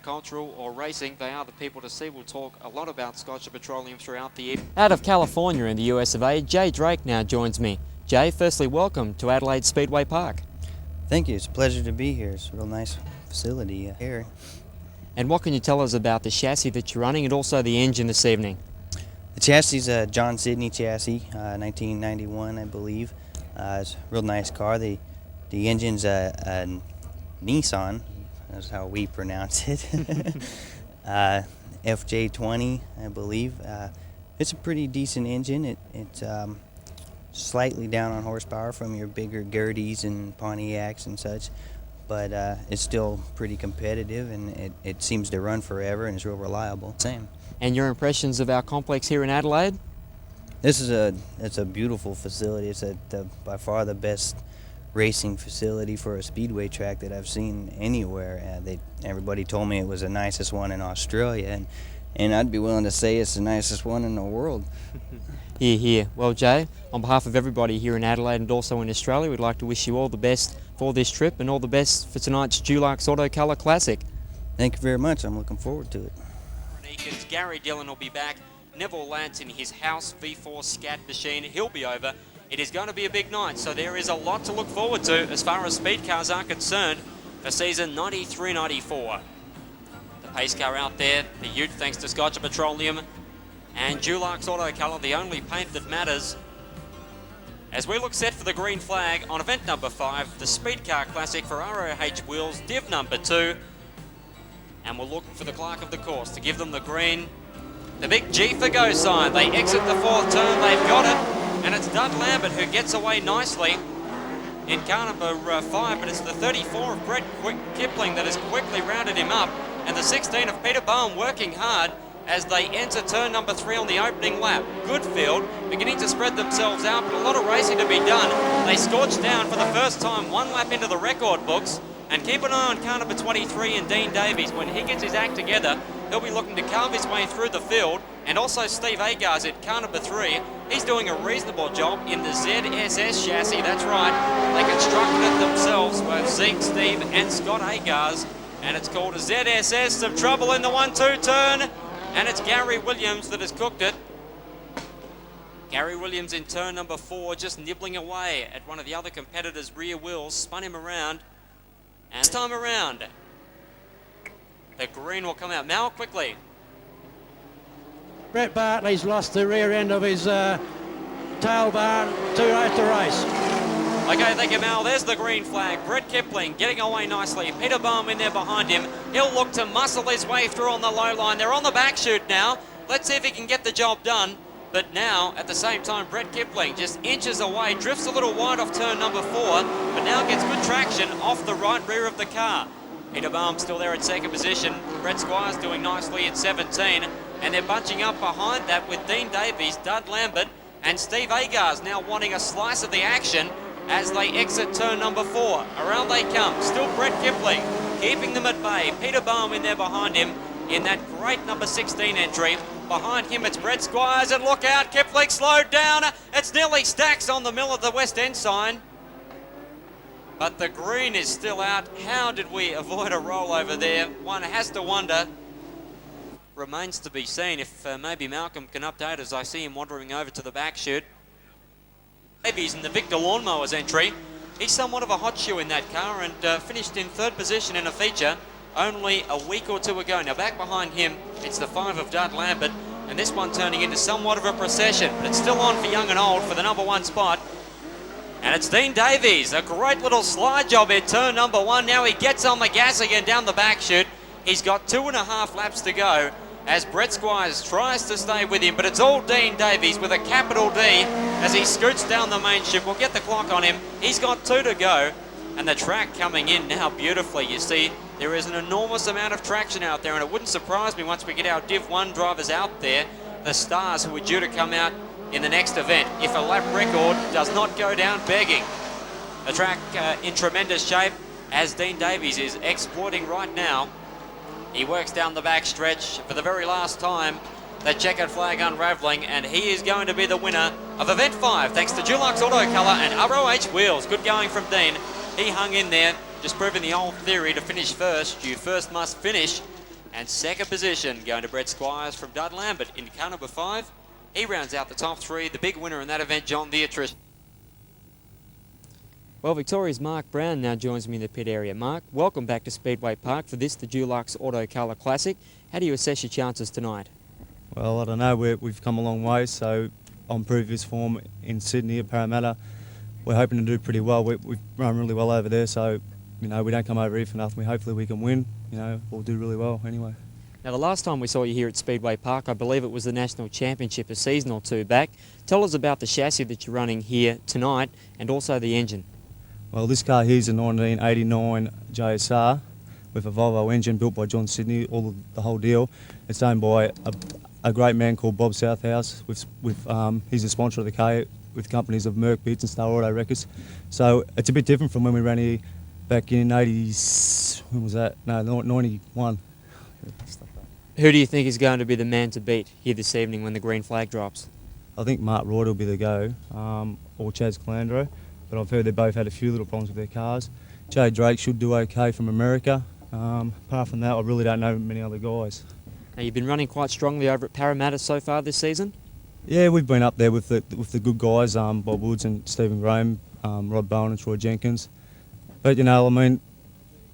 Cultural or racing, they are the people to see. We'll talk a lot about Scottish Petroleum throughout the year. Out of California in the US of A, Jay Drake now joins me. Jay, firstly, welcome to Adelaide Speedway Park. Thank you. It's a pleasure to be here. It's a real nice facility here. And what can you tell us about the chassis that you're running and also the engine this evening? The chassis is a John Sidney chassis, 1991, I believe. It's a real nice car. The engine's a Nissan. That's how we pronounce it. FJ20, I believe. It's a pretty decent engine. It's slightly down on horsepower from your bigger Gerties and Pontiacs and such, but it's still pretty competitive, and it seems to run forever and is real reliable. Same. And your impressions of our complex here in Adelaide? It's a beautiful facility. It's by far the best racing facility for a speedway track that I've seen anywhere. Everybody told me it was the nicest one in Australia, and I'd be willing to say it's the nicest one in the world. Hear, hear. Well, Jay, on behalf of everybody here in Adelaide and also in Australia, we'd like to wish you all the best for this trip and all the best for tonight's Dulux Auto Colour Classic. Thank you very much. I'm looking forward to it. Gary Dillon will be back. Neville Lance in his house V4 scat machine. He'll be over. It is going to be a big night, so there is a lot to look forward to as far as speed cars are concerned for season 93-94. The pace car out there, the Ute, thanks to Scottish Petroleum, and Dulux Auto Colour, the only paint that matters. As we look set for the green flag on event number 5, the Speed Car Classic for ROH Wheels, div number 2. And we'll look for the clerk of the course to give them the green. The big G for go sign. They exit the 4th turn, they've got it. And it's Dud Lambert who gets away nicely in car number 5, but it's the 34 of Brett Kipling that has quickly rounded him up. And the 16 of Peter Bowen working hard as they enter turn number 3 on the opening lap. Goodfield beginning to spread themselves out, but a lot of racing to be done. They scorched down for the first time 1 lap into the record books. And keep an eye on car number 23 and Dean Davies. When he gets his act together, he'll be looking to carve his way through the field. And also Steve Agars at car number 3. He's doing a reasonable job in the ZSS chassis, that's right. They constructed it themselves, both Zeke, Steve and Scott Agars. And it's called a ZSS, some trouble in the 1-2 turn. And it's Gary Williams that has cooked it. Gary Williams in turn number 4, just nibbling away at one of the other competitors' rear wheels, spun him around. And this time around, the green will come out. Mal, quickly. Brett Bartley's lost the rear end of his tail bar too late to race. Okay, thank you, Mal. There's the green flag. Brett Kipling getting away nicely. Peter Bowen in there behind him. He'll look to muscle his way through on the low line. They're on the back chute now. Let's see if he can get the job done. But now, at the same time, Brett Kipling just inches away, drifts a little wide off turn number 4, but now gets good traction off the right rear of the car. Peter Bowen still there at 2nd position. Brett Squires doing nicely at 17, and they're bunching up behind that with Dean Davies, Dud Lambert, and Steve Agars now wanting a slice of the action as they exit turn number 4. Around they come. Still Brett Kipling keeping them at bay. Peter Bowen in there behind him in that great number 16 entry. Behind him, it's Brett Squires, and look out, Kipling slowed down. It's nearly stacks on the mill of the West End sign. But the green is still out. How did we avoid a rollover there? One has to wonder. Remains to be seen if maybe Malcolm can update as I see him wandering over to the back chute. Davies in the Victor Lawnmowers entry. He's somewhat of a hot shoe in that car and finished in 3rd position in a feature only a week or 2 ago. Now back behind him, it's the 5 of Dud Lambert, and this one turning into somewhat of a procession, but it's still on for young and old for the number 1 spot. And it's Dean Davies, a great little slide job in turn number 1. Now he gets on the gas again down the back chute. He's got 2.5 laps to go as Brett Squires tries to stay with him, but it's all Dean Davies with a capital D as he scoots down the main chute. We'll get the clock on him. He's got 2 to go, and the track coming in now beautifully. You see, there is an enormous amount of traction out there, and it wouldn't surprise me once we get our Div 1 drivers out there, the stars who are due to come out in the next event, if a lap record does not go down begging. The track in tremendous shape as Dean Davies is exploiting right now. He works down the back stretch for the very last time. The checkered flag unravelling, and he is going to be the winner of Event 5, thanks to Dulux Auto Colour and ROH Wheels. Good going from Dean. He hung in there, just proving the old theory to finish first. You first must finish. And second position going to Brett Squires from Dud Lambert in car number 5. He rounds out the top 3. The big winner in that event, John the Attrition. Well, Victoria's Mark Brown now joins me in the pit area. Mark, welcome back to Speedway Park for this, the Dulux Auto Colour Classic. How do you assess your chances tonight? Well, I don't know. We've come a long way, so on previous form in Sydney at Parramatta, we're hoping to do pretty well. We've run really well over there, so, you know, we don't come over here for nothing. Hopefully we can win, you know, we'll do really well anyway. Now, the last time we saw you here at Speedway Park, I believe it was the National Championship a season or two back. Tell us about the chassis that you're running here tonight and also the engine. Well, this car here is a 1989 JSR with a Volvo engine built by John Sydney, the whole deal. It's owned by a great man called Bob Southhouse. He's a sponsor of the car with companies of Merc, Beats and Star Auto Records. So it's a bit different from when we ran here back in 91. Who do you think is going to be the man to beat here this evening when the green flag drops? I think Mark Reuter will be the go, or Chaz Kandro, but I've heard they both had a few little problems with their cars. Jay Drake should do okay from America. Apart from that, I really don't know many other guys. Now, you've been running quite strongly over at Parramatta so far this season? Yeah, we've been up there with the good guys, Bob Woods and Stephen Graham, Rod Bowen and Troy Jenkins. But, you know, I mean,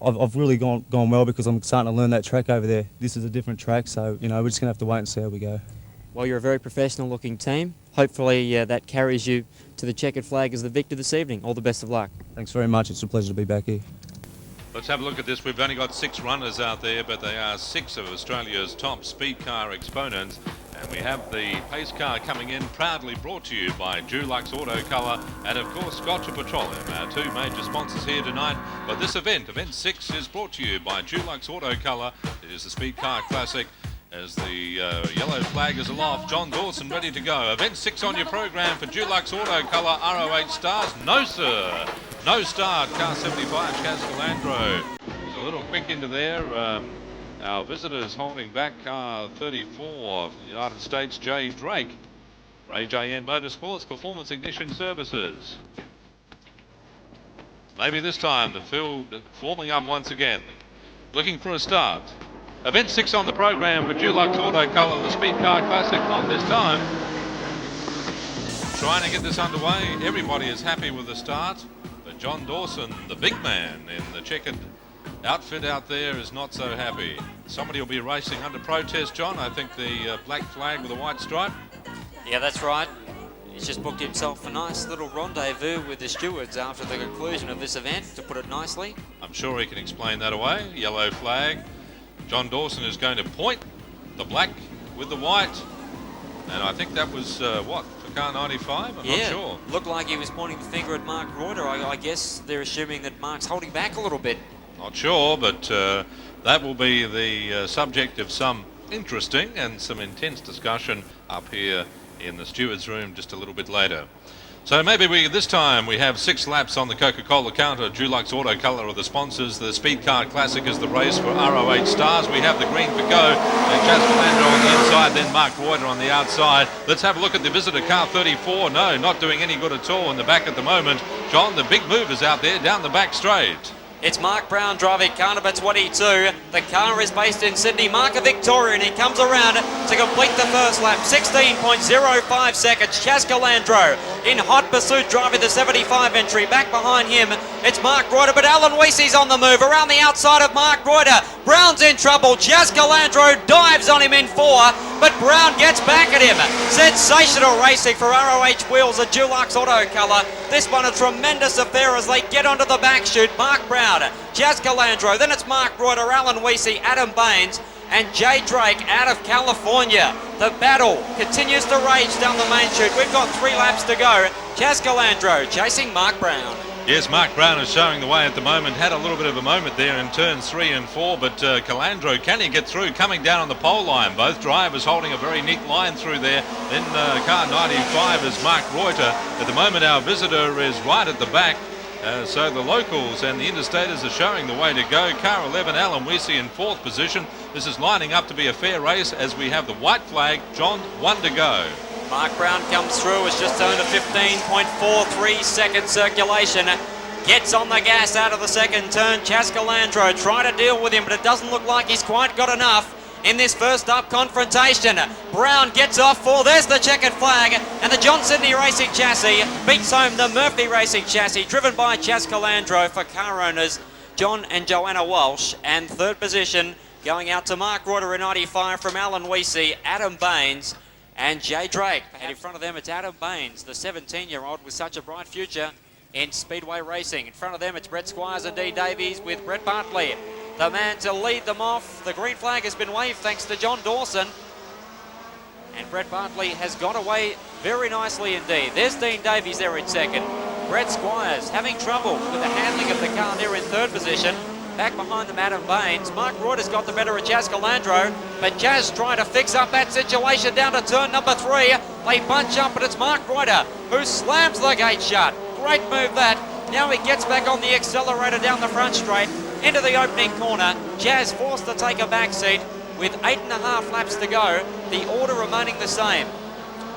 I've really gone well because I'm starting to learn that track over there. This is a different track, so, you know, we're just going to have to wait and see how we go. Well, you're a very professional looking team. Hopefully that carries you to the checkered flag as the victor this evening. All the best of luck. Thanks very much. It's a pleasure to be back here. Let's have a look at this. We've only got 6 runners out there, but they are 6 of Australia's top speed car exponents. And we have the pace car coming in, proudly brought to you by Dulux Auto Colour and, of course, Scotch Petroleum, our 2 major sponsors here tonight. But this event 6, is brought to you by Dulux Auto Colour. It is the Speed Car Classic. As the yellow flag is aloft, John Dawson ready to go. Event 6 on your program for Dulux Auto Colour, RO8 stars. No, sir. No start. Car 75, Chaz Kandro. He's a little quick into there. Our visitors holding back car 34 from the United States, Jay Drake. AJN Motorsports Performance Ignition Services. Maybe this time the field forming up once again. Looking for a start. Event 6 on the program for Dulux Auto Colour, the Speed Car Classic. Not this time. Trying to get this underway. Everybody is happy with the start. But John Dawson, the big man in the checkered outfit out there, is not so happy. Somebody will be racing under protest, John. I think the black flag with a white stripe. Yeah, that's right. He's just booked himself a nice little rendezvous with the stewards after the conclusion of this event, to put it nicely. I'm sure he can explain that away. Yellow flag. John Dawson is going to point the black with the white. And I think that was, what, for car 95? I'm not sure. Looked like he was pointing the finger at Mark Reuter. I guess they're assuming that Mark's holding back a little bit. Not sure, but that will be the subject of some interesting and some intense discussion up here in the stewards' room just a little bit later. So maybe this time we have 6 laps on the Coca-Cola counter. Dulux Auto Colour are the sponsors. The Speed Car Classic is the race for RO8 stars. We have the green for go. Chaz Kandro on the inside, then Mark Reuter on the outside. Let's have a look at the visitor car 34. No, not doing any good at all in the back at the moment. John, the big movers out there down the back straight. It's Mark Brown driving car number 22. The car is based in Sydney. Mark a Victorian. He comes around to complete the first lap. 16.05 seconds. Chaz Kandro in hot pursuit driving the 75 entry. Back behind him, it's Mark Reuter, but Alan Weesey's on the move. Around the outside of Mark Reuter. Brown's in trouble. Chaz Kandro dives on him in 4, but Brown gets back at him. Sensational racing for ROH Wheels at Dulux Auto Colour. This one a tremendous affair as they get onto the back chute. Mark Brown, Chaz Kandro, then it's Mark Reuter, Alan Weesey, Adam Baines and Jay Drake out of California. The battle continues to rage down the main chute. We've got 3 laps to go. Chaz Kandro chasing Mark Brown. Yes, Mark Brown is showing the way at the moment. Had a little bit of a moment there in turns 3 and 4, but Kandro, can he get through? Coming down on the pole line. Both drivers holding a very neat line through there. Then car 95 is Mark Reuter. At the moment, our visitor is right at the back. So the locals and the interstaters are showing the way to go. Car 11, Alan Weesey in 4th position. This is lining up to be a fair race as we have the white flag. John, 1 to go. Mark Brown comes through, has just earned a 15.43 second circulation. Gets on the gas out of the second turn. Chaz Kandro trying to deal with him, but it doesn't look like he's quite got enough in this first up confrontation. Brown gets off for, there's the checkered flag, and the John Sydney Racing chassis beats home the Murphy Racing chassis, driven by Chaz Kandro for car owners John and Joanna Walsh. And third position going out to Mark Reuter in 95 from Alan Weesey, Adam Baines and Jay Drake. And in front of them it's Adam Baines, the 17-year-old with such a bright future in Speedway racing. In front of them it's Brett Squires and Dee Davies with Brett Bartley, the man to lead them off. The green flag has been waved thanks to John Dawson. And Brett Bartley has got away very nicely indeed. There's Dean Davies there in second. Brett Squires having trouble with the handling of the car there in third position. Back behind them, Adam Baines. Mark Reuter's got the better of Chaz Kandro, but Chaz trying to fix up that situation down to turn number 3. They bunch up, but it's Mark Reuter who slams the gate shut. Great move that. Now he gets back on the accelerator down the front straight into the opening corner. Chaz forced to take a back seat with 8.5 laps to go. The order remaining the same.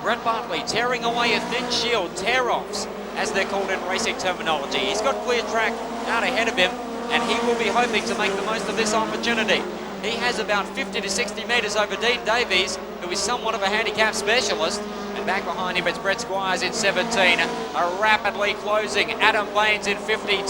Brett Bartley tearing away a thin shield, tear-offs as they're called in racing terminology. He's got clear track out ahead of him, and he will be hoping to make the most of this opportunity. He has about 50 to 60 metres over Dean Davies, who is somewhat of a handicap specialist. And back behind him, it's Brett Squires in 17. A rapidly closing Adam Baines in 52.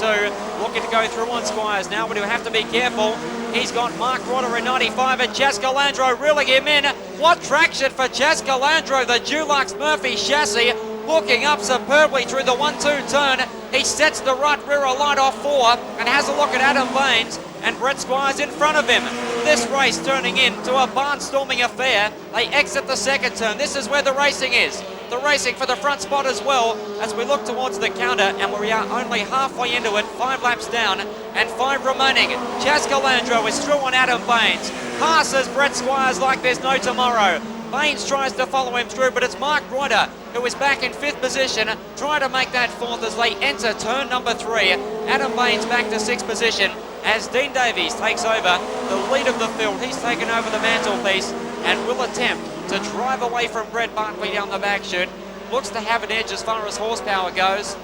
Looking to go through on Squires now, but he'll have to be careful. He's got Mark Reuter in 95 and Chaz Kandro reeling him in. What traction for Chaz Kandro, the Dulux Murphy chassis, hooking up superbly through the 1-2 turn. He sets the right rear light off 4 and has a look at Adam Baines and Brett Squires in front of him. This race turning into a barnstorming affair. They exit the second turn. This is where the racing is. The racing for the front spot as well as we look towards the counter, and we are only halfway into it, 5 laps down and 5 remaining. Chaz Kandro is through on Adam Baines. Passes Brett Squires like there's no tomorrow. Baines tries to follow him through, but it's Mark Reuter who is back in 5th position, trying to make that 4th as they enter turn number 3. Adam Baines back to 6th position as Dean Davies takes over the lead of the field. He's taken over the mantelpiece and will attempt to drive away from Brett Bartley down the back chute. Looks to have an edge as far as horsepower goes.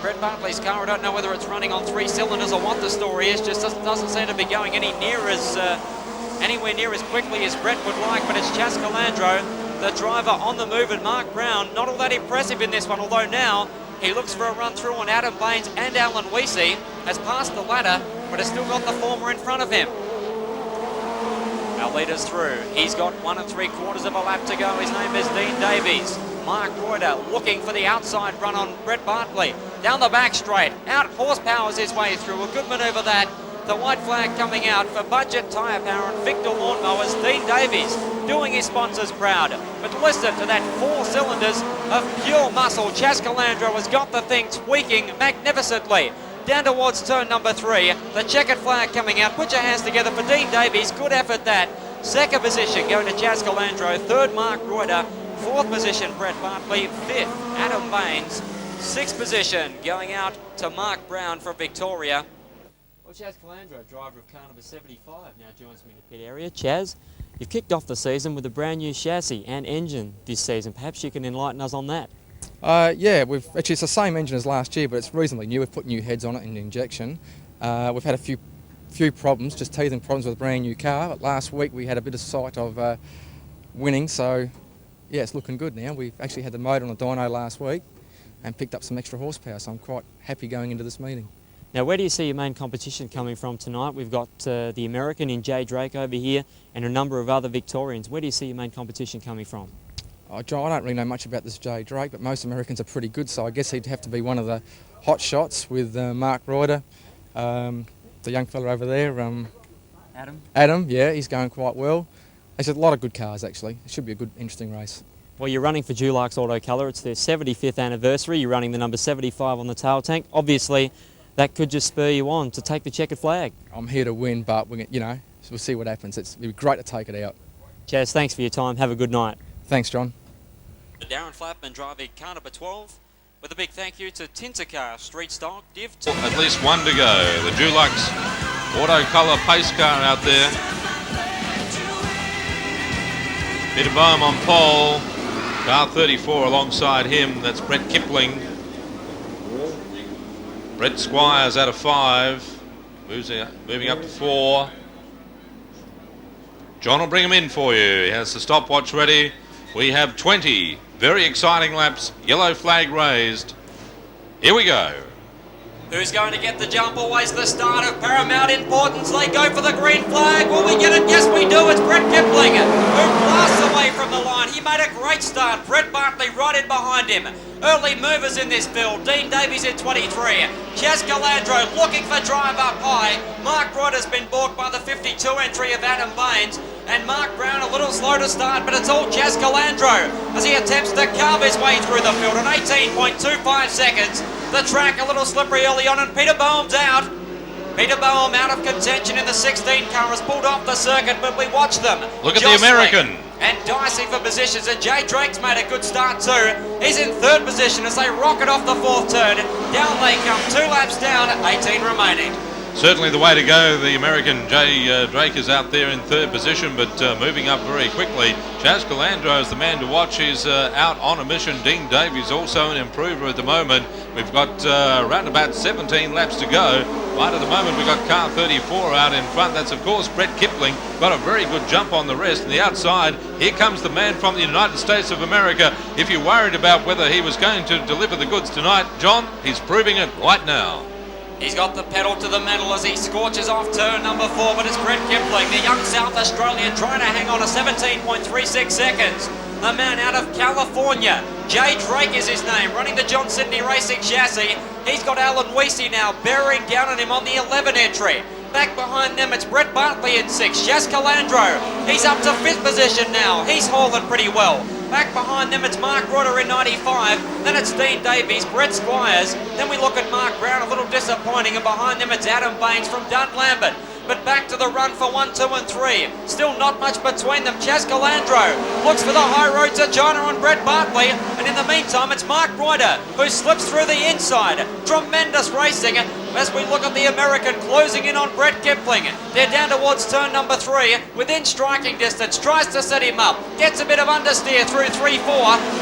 Brett Bartley's car, I don't know whether it's running on 3 cylinders or what the story is, just doesn't seem to be going anywhere near as quickly as Brett would like, but it's Chaz Kandro, the driver on the move, and Mark Brown, not all that impressive in this one, although now he looks for a run through on Adam Baines and Alan Weesey, has passed the ladder, but has still got the former in front of him. Our leader's through. He's got 1 3/4 of a lap to go. His name is Dean Davies. Mark Reuter looking for the outside run on Brett Bartley. Down the back straight, out horsepowers his way through. A good manoeuvre that. The white flag coming out for Budget Tyre Power and Victor Lawnmowers. Dean Davies doing his sponsors proud. But listen to that 4 cylinders of pure muscle. Chaz Kandro has got the thing tweaking magnificently. Down towards turn number 3. The checkered flag coming out. Put your hands together for Dean Davies. Good effort that. Second position going to Chaz Kandro. Third, Mark Reuter. Fourth position, Brett Bartley. Fifth, Adam Baines. Sixth position going out to Mark Brown from Victoria. Well, Chaz Kandro, driver of car number 75, now joins me in the pit area. Chaz, you've kicked off the season with a brand new chassis and engine this season. Perhaps you can enlighten us on that. Yeah, it's the same engine as last year, but it's reasonably new. We've put new heads on it and injection. We've had a few problems, just teething problems with a brand new car. But last week we had a bit of sight of winning, so yeah, it's looking good now. We've actually had the motor on the dyno last week and picked up some extra horsepower, so I'm quite happy going into this meeting. Now, where do you see your main competition coming from tonight? We've got the American in Jay Drake over here and a number of other Victorians. Where do you see your main competition coming from? Oh, John, I don't really know much about this Jay Drake, but most Americans are pretty good, so I guess he'd have to be one of the hot shots with Mark Reuter, the young fella over there. Adam, yeah, he's going quite well. There's a lot of good cars, actually. It should be a good, interesting race. Well, you're running for Dulux Auto Colour. It's their 75th anniversary. You're running the number 75 on the tail tank. Obviously, that could just spur you on to take the checkered flag. I'm here to win, but we'll see what happens. It'll be great to take it out. Chaz, thanks for your time. Have a good night. Thanks, John. Darren Flatman driving car number 12, with a big thank you to Tintercar Street Stock Div. At least 1 to go. The Dulux Auto Colour pace car out there. Peter Boehm on pole. Car 34 alongside him. That's Brett Kipling. Brett Squires out of 5. Moving up to 4. John will bring him in for you. He has the stopwatch ready. We have 20 very exciting laps. Yellow flag raised. Here we go. Who's going to get the jump? Always the start of paramount importance. They go for the green flag. Will we get it? Yes, we do. It's Brett Kipling who blasts away from the line. He made a great start. Brett Bartley right in behind him. Early movers in this field. Dean Davies in 23. Chaz Kandro looking for drive up high. Mark Reuter's been balked by the 52 entry of Adam Baines. And Mark Brown a little slow to start, but it's all Chaz Kandro as he attempts to carve his way through the field in 18.25 seconds. The track a little slippery early on, and Peter Boehm's out. Peter Boehm out of contention in the 16 car, has pulled off the circuit, but we watch them. Look at the American. And dicing for positions, and Jay Drake's made a good start too. He's in 3rd position as they rocket off the 4th turn. Down they come, 2 laps down, 18 remaining. Certainly the way to go. The American Jay Drake is out there in 3rd position, but moving up very quickly. Chaz Kandro is the man to watch. He's out on a mission. Dean Davies also an improver at the moment. We've got around about 17 laps to go. Right at the moment we've got car 34 out in front. That's of course Brett Kipling. Got a very good jump on the rest. And the outside, here comes the man from the United States of America. If you're worried about whether he was going to deliver the goods tonight, John, he's proving it right now. He's got the pedal to the metal as he scorches off turn number 4, but it's Brett Kipling, the young South Australian, trying to hang on to 17.36 seconds. The man out of California, Jay Drake is his name, running the John Sydney Racing chassis. He's got Alan Weesey now bearing down on him on the 11 entry. Back behind them, it's Brett Bartley in 6. Chaz Kandro, he's up to 5th position now. He's hauling pretty well. Back behind them, it's Mark Reuter in 95. Then it's Dean Davies, Brett Squires. Then we look at Mark Brown, a little disappointing. And behind them, it's Adam Baines from Dun Lambert. But back to the run for 1, 2 and 3. Still not much between them. Chaz Kandro looks for the high road to China on Brett Bartley. And in the meantime, it's Mark Reuter who slips through the inside. Tremendous racing as we look at the American closing in on Brett Kipling. They're down towards turn number 3, within striking distance, tries to set him up, gets a bit of understeer through 3-4,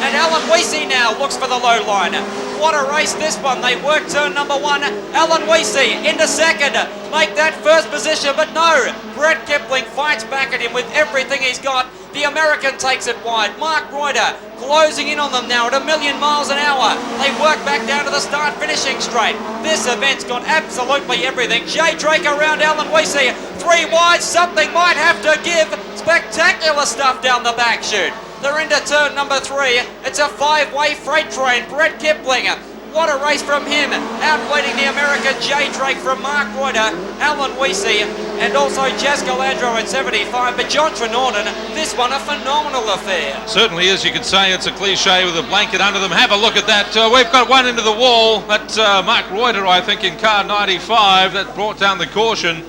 and Alan Weesey now looks for the low line. What a race this one. They work turn number 1. Alan Weesey into 2nd, make that 1st position, but no, Brett Kipling fights back at him with everything he's got. The American takes it wide. Mark Reuter closing in on them now at 1,000,000 miles an hour. They work back down to the start finishing straight. This event's got absolutely everything. Jay Drake around Alan Weesey. 3 wide, something might have to give. Spectacular stuff down the back chute. They're into turn number 3. It's a 5-way freight train. Brett Kipling. What a race from him. Outweighing the American Jay Drake from Mark Reuter, Alan Weesey, and also Chaz Kandro at 75. But John Trenordan, this one a phenomenal affair. Certainly is. You could say it's a cliche with a blanket under them. Have a look at that. We've got one into the wall. That's Mark Reuter, I think, in car 95. That brought down the caution.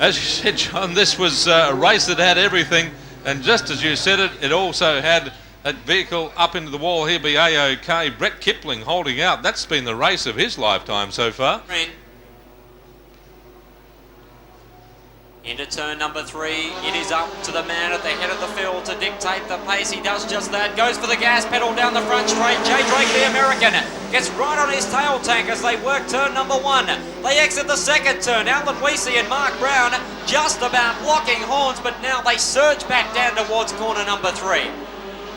As you said, John, this was a race that had everything. And just as you said it, it also had that vehicle up into the wall. He'll be A-OK. Brett Kipling holding out. That's been the race of his lifetime so far. Green. Into turn number 3. It is up to the man at the head of the field to dictate the pace. He does just that. Goes for the gas pedal down the front straight. Jay Drake, the American, gets right on his tail tank as they work turn number 1. They exit the 2nd turn. Alan Weesey and Mark Brown just about locking horns, but now they surge back down towards corner number 3.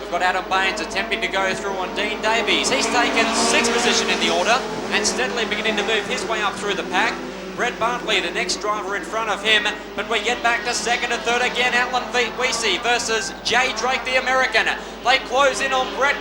We've got Adam Baines attempting to go through on Dean Davies. He's taken 6th position in the order and steadily beginning to move his way up through the pack. Brett Bartley, the next driver in front of him, but we get back to 2nd and 3rd again. Alan Weesey versus Jay Drake, the American. They close in on Brett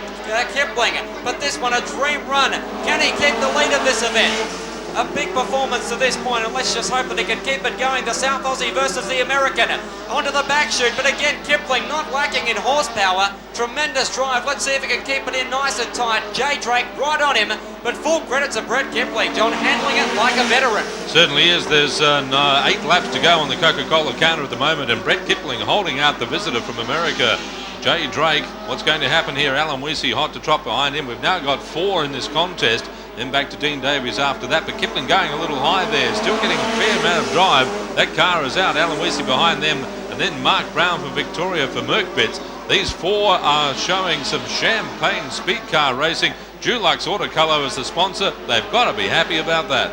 Kipling, but this one a dream run. Can he keep the lead of this event? A big performance to this point, and let's just hope that he can keep it going. The South Aussie versus the American. Onto the back chute, but again, Kipling not lacking in horsepower. Tremendous drive. Let's see if he can keep it in nice and tight. Jay Drake right on him, but full credit to Brett Kipling. John handling it like a veteran. Certainly is. There's 8 laps to go on the Coca-Cola counter at the moment, and Brett Kipling holding out the visitor from America. Jay Drake, what's going to happen here? Alan Weesey hot to trot behind him. We've now got 4 in this contest. Then back to Dean Davies after that, but Kipling going a little high there, still getting a fair amount of drive. That car is out, Alan Weesey behind them, and then Mark Brown from Victoria for Merkbits. These 4 are showing some champagne speed car racing. Dulux Autocolour as the sponsor. They've got to be happy about that.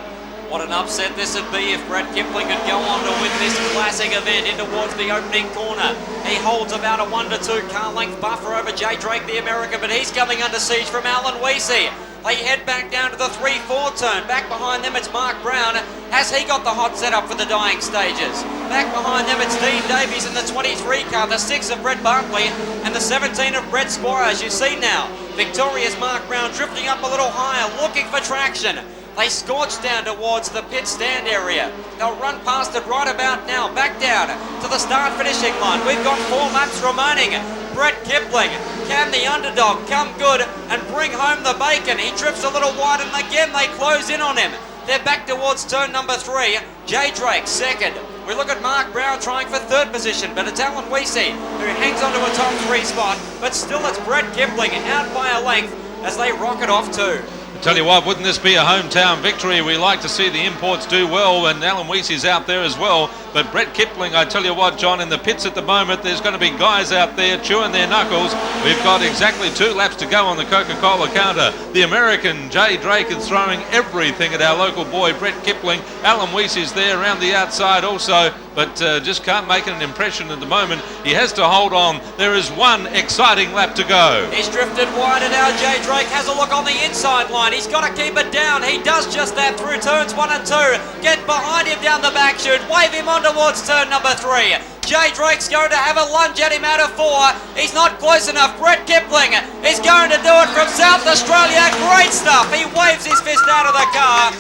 What an upset this would be if Brett Kipling could go on to win this classic event in towards the opening corner. He holds about a 1 to 2 car length buffer over Jay Drake, the American, but he's coming under siege from Alan Weesey. They head back down to the 3-4 turn. Back behind them, it's Mark Brown. Has he got the hot setup for the dying stages? Back behind them, it's Dean Davies in the 23 car, the 6 of Brett Bartley, and the 17 of Brett Squire, as you see now. Victoria's Mark Brown drifting up a little higher, looking for traction. They scorch down towards the pit stand area. They'll run past it right about now, back down to the start finishing line. We've got 4 laps remaining. Brett Kipling, can the underdog come good and bring home the bacon? He drifts a little wide and again they close in on him. They're back towards turn number 3. Jay Drake second. We look at Mark Brown trying for 3rd position, but it's Alan Weesey who hangs onto a top 3 spot. But still it's Brett Kipling out by a length as they rocket off too. I tell you what, wouldn't this be a hometown victory? We like to see the imports do well, and Alan Weesey's out there as well. But Brett Kipling, I tell you what, John, in the pits at the moment, there's going to be guys out there chewing their knuckles. We've got exactly 2 laps to go on the Coca-Cola counter. The American, Jay Drake, is throwing everything at our local boy, Brett Kipling. Alan Weesey's there around the outside also, but just can't make an impression at the moment. He has to hold on. There is 1 exciting lap to go. He's drifted wide and now Jay Drake has a look on the inside line. He's got to keep it down. He does just that through turns 1 and 2. Get behind him down the back chute. Wave him on towards turn number 3. Jay Drake's going to have a lunge at him out of 4. He's not close enough. Brett Kipling is going to do it from South Australia. Great stuff. He waves his fist out of the car.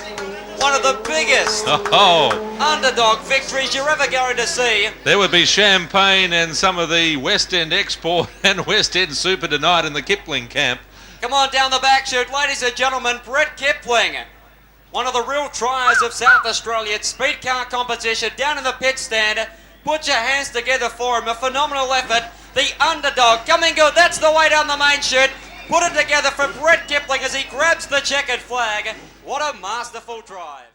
One of the biggest underdog victories you're ever going to see. There would be champagne and some of the West End Export and West End Super tonight in the Kipling camp. Come on down the back chute, ladies and gentlemen. Brett Kipling, one of the real triers of South Australia at speed car competition, down in the pit stand. Put your hands together for him. A phenomenal effort. The underdog coming good. That's the way down the main chute. Put it together for Brett Kipling as he grabs the checkered flag. What a masterful drive.